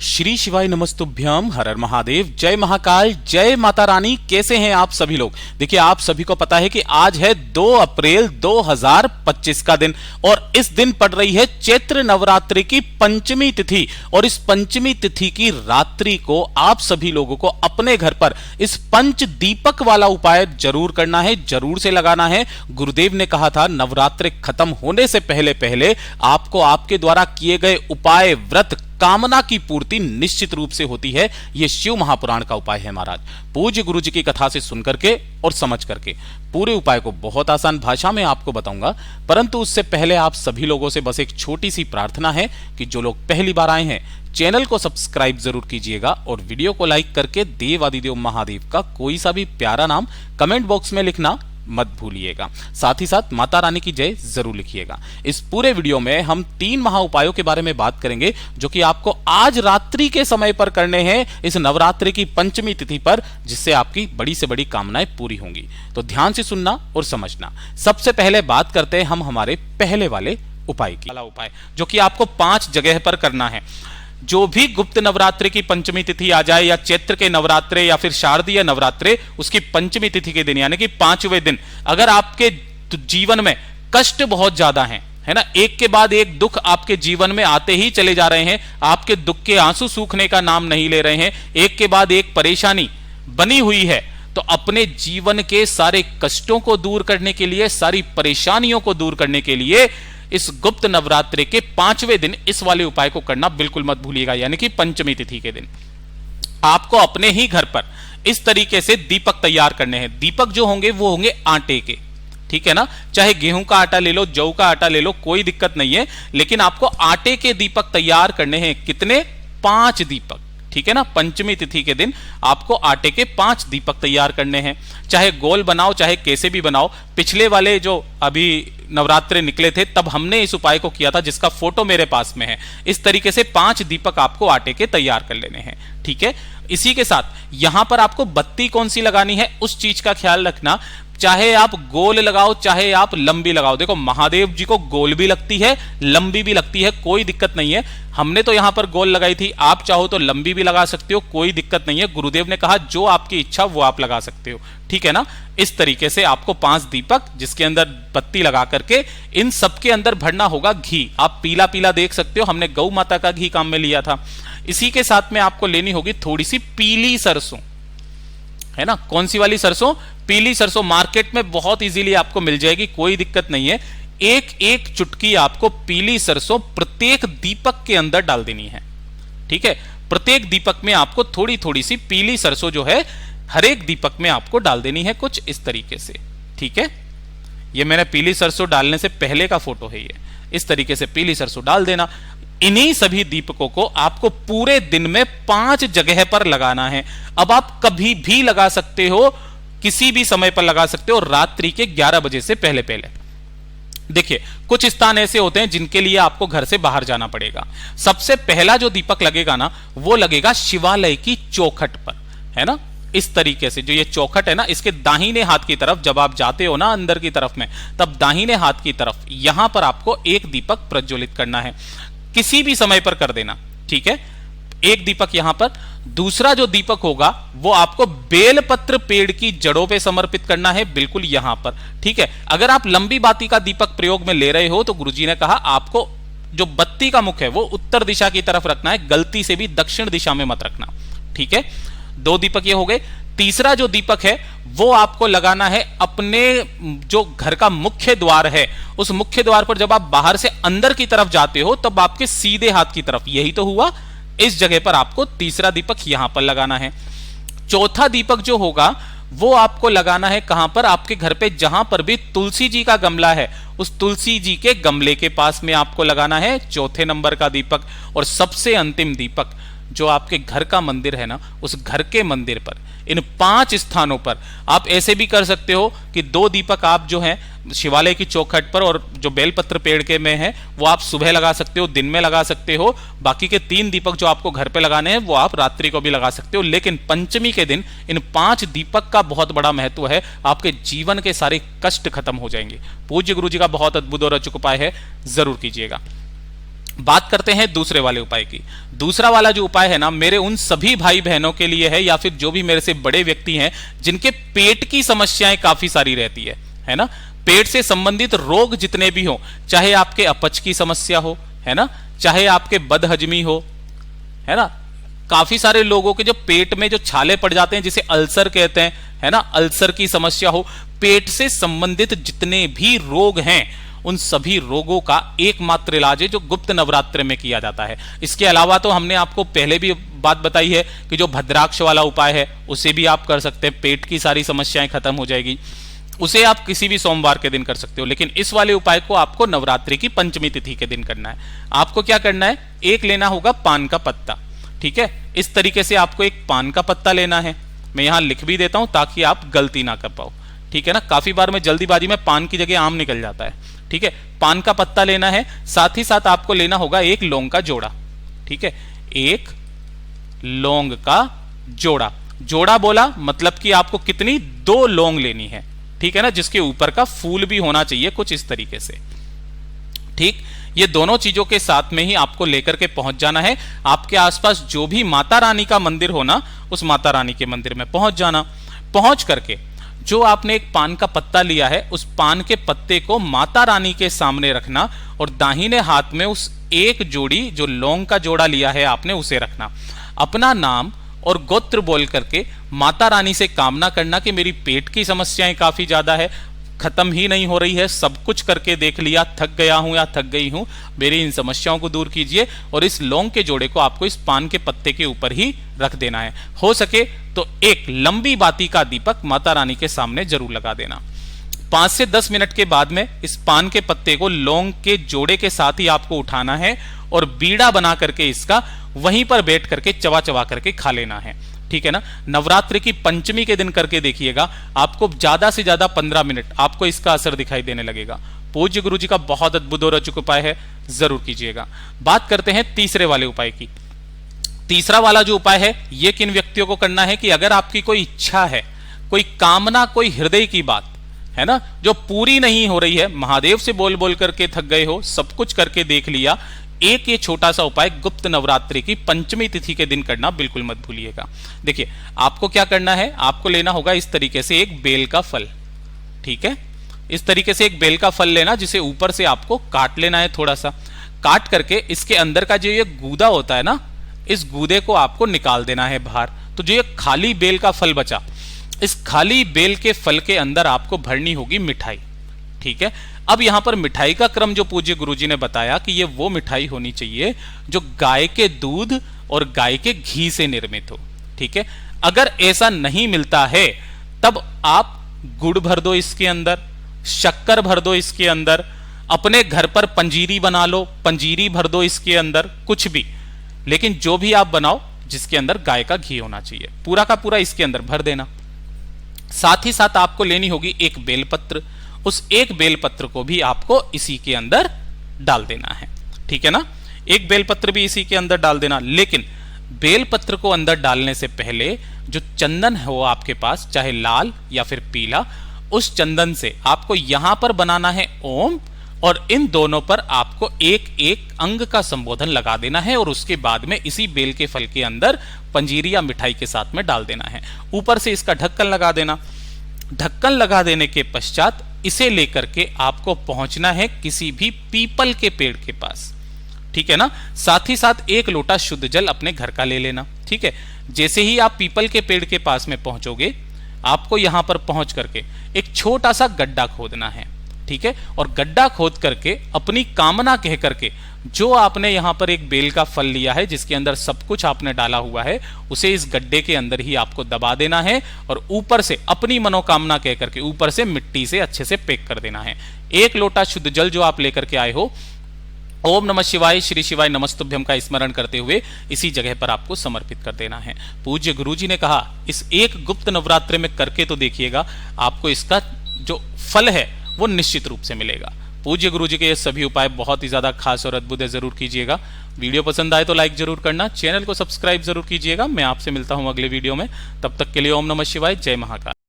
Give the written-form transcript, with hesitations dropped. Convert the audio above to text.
श्री शिवाय नमस्तुभ्यम, हर हर महादेव, जय महाकाल, जय माता रानी। कैसे हैं आप सभी लोग? देखिए, आप सभी को पता है कि आज है 2 अप्रैल 2025 का दिन और इस दिन पड़ रही है चैत्र नवरात्रि की पंचमी तिथि। और इस पंचमी तिथि की रात्रि को आप सभी लोगों को अपने घर पर इस पंच दीपक वाला उपाय जरूर करना है, जरूर से लगाना है। गुरुदेव ने कहा था नवरात्रि खत्म होने से पहले पहले आपको आपके द्वारा किए गए उपाय, व्रत, कामना की पूर्ति निश्चित रूप से होती है। यह शिव महापुराण का उपाय है महाराज। पूज्य गुरु जी की कथा से सुन करके और समझ करके पूरे उपाय को बहुत आसान भाषा में आपको बताऊंगा। परंतु उससे पहले आप सभी लोगों से बस एक छोटी सी प्रार्थना है कि जो लोग पहली बार आए हैं चैनल को सब्सक्राइब जरूर कीजिएगा और वीडियो को लाइक करके देवादिदेव महादेव का कोई सा भी प्यारा नाम कमेंट बॉक्स में लिखना मत भूलिएगा। साथ ही साथ माता रानी की जय जरूर लिखिएगा। इस पूरे वीडियो में हम 3 महा उपायों के बारे में बात करेंगे जो कि आपको आज रात्रि के समय पर करने हैं, इस नवरात्रि की पंचमी तिथि पर, जिससे आपकी बड़ी से बड़ी कामनाएं पूरी होंगी। तो ध्यान से सुनना और समझना। सबसे पहले बात करते हैं हम हमारे पहले वाले उपाय की। उपाय जो कि आपको 5 जगह पर करना है। जो भी गुप्त नवरात्रि की पंचमी तिथि आ जाए या चैत्र के नवरात्रे या फिर शारदीय नवरात्रे, उसकी पंचमी तिथि के दिन यानी कि 5वें दिन अगर आपके जीवन में कष्ट बहुत ज्यादा हैं, है ना, एक के बाद एक दुख आपके जीवन में आते ही चले जा रहे हैं, आपके दुख के आंसू सूखने का नाम नहीं ले रहे हैं, एक के बाद एक परेशानी बनी हुई है, तो अपने जीवन के सारे कष्टों को दूर करने के लिए, सारी परेशानियों को दूर करने के लिए इस गुप्त नवरात्रि के 5वें दिन इस वाले उपाय को करना बिल्कुल मत भूलिएगा। यानी कि पंचमी तिथि के दिन आपको अपने ही घर पर इस तरीके से दीपक तैयार करने हैं। दीपक जो होंगे वो होंगे आटे के, ठीक है ना, चाहे गेहूं का आटा ले लो, जौ का आटा ले लो, कोई दिक्कत नहीं है, लेकिन आपको आटे के दीपक तैयार करने हैं। कितने? 5 दीपक, ठीक है ना। पंचमी तिथि के दिन आपको आटे के 5 दीपक तैयार करने हैं। चाहे गोल बनाओ, चाहे कैसे भी बनाओ। पिछले वाले जो अभी नवरात्रे निकले थे तब हमने इस उपाय को किया था, जिसका फोटो मेरे पास में है। इस तरीके से 5 दीपक आपको आटे के तैयार कर लेने हैं, ठीक है। इसी के साथ यहां पर आपको बत्ती कौन सी लगानी है उस चीज का ख्याल रखना। चाहे आप गोल लगाओ, चाहे आप लंबी लगाओ। देखो, महादेव जी को गोल भी लगती है, लंबी भी लगती है, कोई दिक्कत नहीं है। हमने तो यहां पर गोल लगाई थी, आप चाहो तो लंबी भी लगा सकते हो, कोई दिक्कत नहीं है। गुरुदेव ने कहा जो आपकी इच्छा वो आप लगा सकते हो, ठीक है ना। इस तरीके से आपको 5 दीपक जिसके अंदर बत्ती लगा करके इन सबके अंदर भरना होगा घी। आप पीला पीला देख सकते हो, हमने गौ माता का घी काम में लिया था। इसी के साथ में आपको लेनी होगी थोड़ी सी पीली सरसों, है ना। कौन सी वाली सरसों? पीली सरसों। मार्केट में बहुत इजीली आपको मिल जाएगी, कोई दिक्कत नहीं है। एक चुटकी आपको पीली सरसों प्रत्येक दीपक के अंदर डाल देनी है, ठीक है। प्रत्येक दीपक में आपको थोड़ी थोड़ी सी पीली सरसों जो है हर एक दीपक में आपको डाल देनी है, कुछ इस तरीके से, ठीक है। ये मैंने पीली सरसों डालने से पहले का फोटो है ये। इस तरीके से पीली सरसों डाल देना। इन्हीं सभी दीपकों को आपको पूरे दिन में 5 जगह पर लगाना है। अब आप कभी भी लगा सकते हो, किसी भी समय पर लगा सकते हो, रात्रि के 11 बजे से पहले पहले। देखिए, कुछ स्थान ऐसे होते हैं जिनके लिए आपको घर से बाहर जाना पड़ेगा। सबसे पहला जो दीपक लगेगा ना, वो लगेगा शिवालय की चौखट पर, है ना। इस तरीके से जो ये चौखट है ना, इसके दाहिने हाथ की तरफ जब आप जाते हो ना अंदर की तरफ में, तब दाहिने हाथ की तरफ यहां पर आपको एक दीपक प्रज्वलित करना है। किसी भी समय पर कर देना, ठीक है। एक दीपक यहां पर। दूसरा जो दीपक होगा वो आपको बेलपत्र पेड़ की जड़ों पे समर्पित करना है, बिल्कुल यहां पर, ठीक है। अगर आप लंबी बाती का दीपक प्रयोग में ले रहे हो तो गुरुजी ने कहा आपको जो बत्ती का मुख है वो उत्तर दिशा की तरफ रखना है, गलती से भी दक्षिण दिशा में मत रखना, ठीक है। 2 दीपक ये हो गए। तीसरा जो दीपक है वो आपको लगाना है अपने जो घर का मुख्य द्वार है, उस मुख्य द्वार पर जब आप बाहर से अंदर की तरफ जाते हो तब आपके सीधे हाथ की तरफ, यही तो हुआ, इस जगह पर आपको तीसरा दीपक यहां पर लगाना है। चौथा दीपक जो होगा वो आपको लगाना है कहां पर? आपके घर पे जहां पर भी तुलसी जी का गमला है उस तुलसी जी के गमले के पास में आपको लगाना है चौथे नंबर का दीपक। और सबसे अंतिम दीपक जो आपके घर का मंदिर है ना, उस घर के मंदिर पर, इन 5 स्थानों पर आप ऐसे भी कर सकते हो कि 2 दीपक आप जो हैं शिवालय की चौखट पर और जो बेलपत्र पेड़ के में है वो आप सुबह लगा सकते हो, दिन में लगा सकते हो। बाकी के 3 दीपक जो आपको घर पे लगाने हैं वो आप रात्रि को भी लगा सकते हो। लेकिन पंचमी के दिन इन 5 दीपक का बहुत बड़ा महत्व है, आपके जीवन के सारे कष्ट खत्म हो जाएंगे। पूज्य गुरु जी का बहुत अद्भुत और अचूक उपाय है, जरूर कीजिएगा। बात करते हैं दूसरे वाले उपाय की। दूसरा वाला जो उपाय है ना, मेरे उन सभी भाई बहनों के लिए है, या फिर जो भी मेरे से बड़े व्यक्ति हैं जिनके पेट की समस्याएं काफी सारी रहती है ना। पेट से संबंधित रोग जितने भी हो, चाहे आपके अपच की समस्या हो, है ना, चाहे आपके बदहजमी हो, है ना, काफी सारे लोगों के जो पेट में जो छाले पड़ जाते हैं जिसे अल्सर कहते हैं, है ना, अल्सर की समस्या हो, पेट से संबंधित जितने भी रोग हैं उन सभी रोगों का एकमात्र इलाज है जो गुप्त नवरात्र में किया जाता है। इसके अलावा तो हमने आपको पहले भी बात बताई है कि जो भद्राक्ष वाला उपाय है उसे भी आप कर सकते हैं, पेट की सारी समस्याएं खत्म हो जाएगी। उसे आप किसी भी सोमवार के दिन कर सकते हो, लेकिन इस वाले उपाय को आपको नवरात्रि की पंचमी तिथि के दिन करना है। आपको क्या करना है, एक लेना होगा पान का पत्ता, ठीक है। इस तरीके से आपको एक पान का पत्ता लेना है, मैं यहां लिख भी देता हूं ताकि आप गलती ना कर पाओ, ठीक है ना। काफी बार में जल्दीबाजी में पान की जगह आम निकल जाता है, ठीक है। पान का पत्ता लेना है, साथ ही साथ आपको लेना होगा एक लौंग का जोड़ा, ठीक है। एक लौंग का जोड़ा, जोड़ा बोला मतलब कि आपको कितनी, 2 लौंग लेनी है, ठीक है ना, जिसके ऊपर का फूल भी होना चाहिए कुछ इस तरीके से, ठीक। ये दोनों चीजों के साथ में ही आपको लेकर के पहुंच जाना है। आपके आसपास जो भी माता रानी का मंदिर हो ना, उस माता रानी के मंदिर में पहुंच जाना। पहुंच करके जो आपने एक पान का पत्ता लिया है, उस पान के पत्ते को माता रानी के सामने रखना और दाहिने हाथ में उस एक जोड़ी जो लौंग का जोड़ा लिया है आपने उसे रखना। अपना नाम और गोत्र बोल करके माता रानी से कामना करना कि मेरी पेट की समस्याएं काफी ज्यादा है, खत्म ही नहीं हो रही है, सब कुछ करके देख लिया, थक गया हूं या थक गई हूं, मेरी इन समस्याओं को दूर कीजिए। और इस लौंग के जोड़े को आपको इस पान के पत्ते के ऊपर ही रख देना है। हो सके तो एक लंबी बाती का दीपक माता रानी के सामने जरूर लगा देना। 5 से 10 मिनट के बाद में इस पान के पत्ते को लौंग के जोड़े के साथ ही आपको उठाना है और बीड़ा बना करके इसका वहीं पर बैठ करके चबा चबा करके खा लेना है, ठीक है ना। नवरात्रि की पंचमी के दिन करके देखिएगा, आपको ज्यादा से ज्यादा 15 मिनट आपको इसका असर दिखाई देने लगेगा। पूज्य गुरु जी का बहुत अद्भुत और अचूक उपाय है, जरूर कीजिएगा। बात करते हैं तीसरे वाले उपाय की। तीसरा वाला जो उपाय है, यह किन व्यक्तियों को करना है कि अगर आपकी कोई इच्छा है, कोई कामना, कोई हृदय की बात है ना, जो पूरी नहीं हो रही है, महादेव से बोल बोल करके थक गए हो, सब कुछ करके देख लिया, एक ये छोटा सा उपाय गुप्त नवरात्रि की पंचमी तिथि के दिन करना बिल्कुल मत भूलिएगा। देखिए आपको क्या करना है, आपको लेना होगा इस तरीके से एक बेल का फल, ठीक है। इस तरीके से एक बेल का फल लेना, जिसे ऊपर से आपको काट लेना है, थोड़ा सा काट करके इसके अंदर का जो ये गूदा होता है ना, इस गूदे को आपको निकाल देना है बाहर। तो जो ये खाली बेल का फल बचा, इस खाली बेल के फल के अंदर आपको भरनी होगी मिठाई, ठीक है। अब यहां पर मिठाई का क्रम जो पूज्य गुरुजी ने बताया कि ये वो मिठाई होनी चाहिए जो गाय के दूध और गाय के घी से निर्मित हो, ठीक है। अगर ऐसा नहीं मिलता है तब आप गुड़ भर दो इसके अंदर, शक्कर भर दो इसके अंदर, अपने घर पर पंजीरी बना लो, पंजीरी भर दो इसके अंदर, कुछ भी, लेकिन जो भी आप बनाओ जिसके अंदर गाय का घी होना चाहिए, पूरा का पूरा इसके अंदर भर देना। साथ ही साथ आपको लेनी होगी एक बेलपत्र, उस एक बेलपत्र को भी आपको इसी के अंदर डाल देना है, ठीक है ना। एक बेलपत्र भी इसी के अंदर डाल देना, लेकिन बेलपत्र को अंदर डालने से पहले जो चंदन है वो आपके पास, चाहे लाल या फिर पीला, उस चंदन से आपको यहां पर बनाना है ओम, और इन दोनों पर आपको एक एक अंग का संबोधन लगा देना है और उसके बाद में इसी बेल के फल के अंदर पंजीरी या मिठाई के साथ में डाल देना है। ऊपर से इसका ढक्कन लगा देना। ढक्कन लगा देने के पश्चात इसे लेकर के आपको पहुंचना है किसी भी पीपल के पेड़ के पास, ठीक है ना। साथ ही साथ एक लोटा शुद्ध जल अपने घर का ले लेना, ठीक है। जैसे ही आप पीपल के पेड़ के पास में पहुंचोगे, आपको यहां पर पहुंच करके एक छोटा सा गड्ढा खोदना है, ठीक है। और गड्ढा खोद करके अपनी कामना कह करके जो आपने यहां पर एक बेल का फल लिया है जिसके अंदर सब कुछ आपने डाला हुआ है, उसे इस गड्ढे के अंदर ही आपको दबा देना है और ऊपर से अपनी मनोकामना कह करके ऊपर से मिट्टी से अच्छे से पैक कर देना है। एक लोटा शुद्ध जल जो आप लेकर के आए हो, ओम नमः शिवाय, श्री शिवाय नमस्तुभ्यम का स्मरण करते हुए इसी जगह पर आपको समर्पित कर देना है। पूज्य गुरुजी ने कहा इस एक गुप्त नवरात्र में करके तो देखिएगा, आपको इसका जो फल है वो निश्चित रूप से मिलेगा। पूज्य गुरुजी के ये सभी उपाय बहुत ही ज्यादा खास और अद्भुत है, जरूर कीजिएगा। वीडियो पसंद आए तो लाइक जरूर करना, चैनल को सब्सक्राइब जरूर कीजिएगा। मैं आपसे मिलता हूं अगले वीडियो में, तब तक के लिए ओम नमः शिवाय, जय महाकाल।